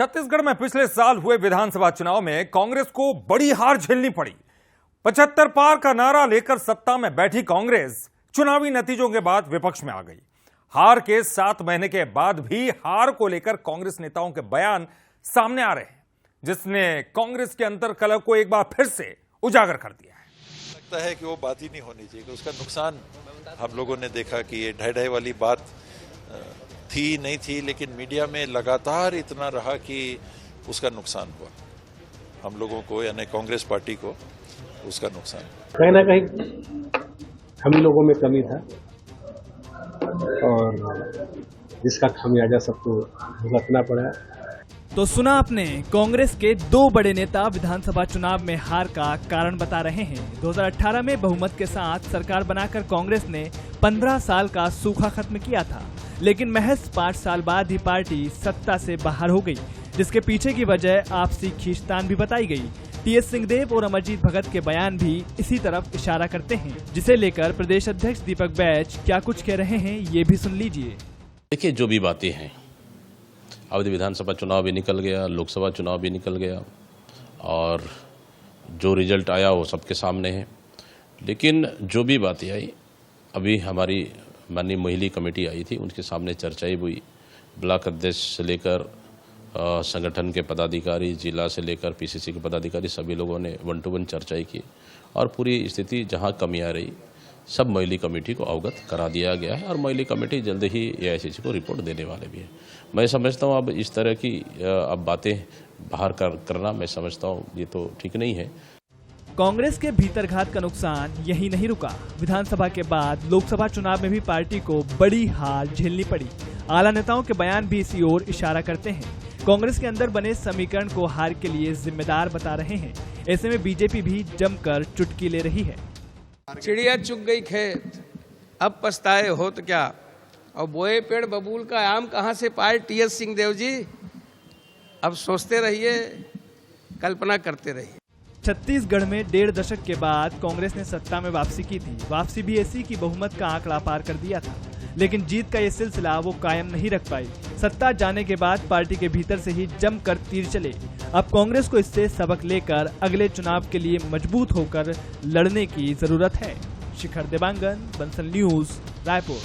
छत्तीसगढ़ में पिछले साल हुए विधानसभा चुनाव में कांग्रेस को बड़ी हार झेलनी पड़ी। 75 पार का नारा लेकर सत्ता में बैठी कांग्रेस चुनावी नतीजों के बाद विपक्ष में आ गई। हार के 7 महीने के बाद भी हार को लेकर कांग्रेस नेताओं के बयान सामने आ रहे हैं, जिसने कांग्रेस के अंतर्कलह को एक बार फिर से उजागर कर दिया है। लगता है कि वो बात ही नहीं होनी चाहिए कि उसका नुकसान हम लोगों ने देखा कि ये ढाई वाली बात थी नहीं थी, लेकिन मीडिया में लगातार इतना रहा कि उसका नुकसान हुआ हम लोगों को, यानी कांग्रेस पार्टी को उसका नुकसान। कहीं ना कहीं हम ही लोगों में कमी था और जिसका खामियाजा सबको भुगतना पड़ा। तो सुना आपने, कांग्रेस के 2 बड़े नेता विधानसभा चुनाव में हार का कारण बता रहे हैं। 2018 में बहुमत के साथ सरकार बनाकर कांग्रेस ने 15 साल का सूखा खत्म किया था, लेकिन महज 5 साल बाद ही पार्टी सत्ता से बाहर हो गई, जिसके पीछे की वजह आपसी खींचतान भी बताई गई। टीएस सिंहदेव और अमरजीत भगत के बयान भी इसी तरफ इशारा करते हैं, जिसे लेकर प्रदेश अध्यक्ष दीपक बैज क्या कुछ कह रहे हैं, ये भी सुन लीजिए। देखिए, जो भी बातें हैं, अवधि विधानसभा चुनाव भी निकल गया, लोकसभा चुनाव भी निकल गया और जो रिजल्ट आया वो सबके सामने है। लेकिन जो भी बातें आई, अभी हमारी माननीय मोहिली कमेटी आई थी, उनके सामने चर्चाएं हुई। ब्लॉक अध्यक्ष से लेकर संगठन के पदाधिकारी, जिला से लेकर पीसीसी के पदाधिकारी, सभी लोगों ने 1 to 1 चर्चाएं की और पूरी स्थिति जहां कमी आ रही सब मोहिली कमेटी को अवगत करा दिया गया है और मोहिली कमेटी जल्द ही एआईसीसी को रिपोर्ट देने वाले भी है। मैं समझता हूं अब इस तरह की अब बातें बाहर करना, मैं समझता हूं ये तो ठीक नहीं है। कांग्रेस के भीतरघात का नुकसान यही नहीं रुका। विधानसभा के बाद लोकसभा चुनाव में भी पार्टी को बड़ी हार झेलनी पड़ी। आला नेताओं के बयान भी इसी ओर इशारा करते हैं। कांग्रेस के अंदर बने समीकरण को हार के लिए जिम्मेदार बता रहे हैं। ऐसे में बीजेपी भी जमकर चुटकी ले रही है। चिड़िया चुग गई खेत, अब पछताए हो तो क्या, और बोए पेड़ बबूल का आम कहाँ से पाए टीएस सिंहदेव जी। अब सोचते रहिए, कल्पना करते रहिए। छत्तीसगढ़ में 1.5 दशक के बाद कांग्रेस ने सत्ता में वापसी की थी। वापसी भी ऐसी कि बहुमत का आंकड़ा पार कर दिया था, लेकिन जीत का ये सिलसिला वो कायम नहीं रख पाई। सत्ता जाने के बाद पार्टी के भीतर से ही जमकर तीर चले। अब कांग्रेस को इससे सबक लेकर अगले चुनाव के लिए मजबूत होकर लड़ने की जरूरत है। शिखर देवांगन, बंसल न्यूज, रायपुर।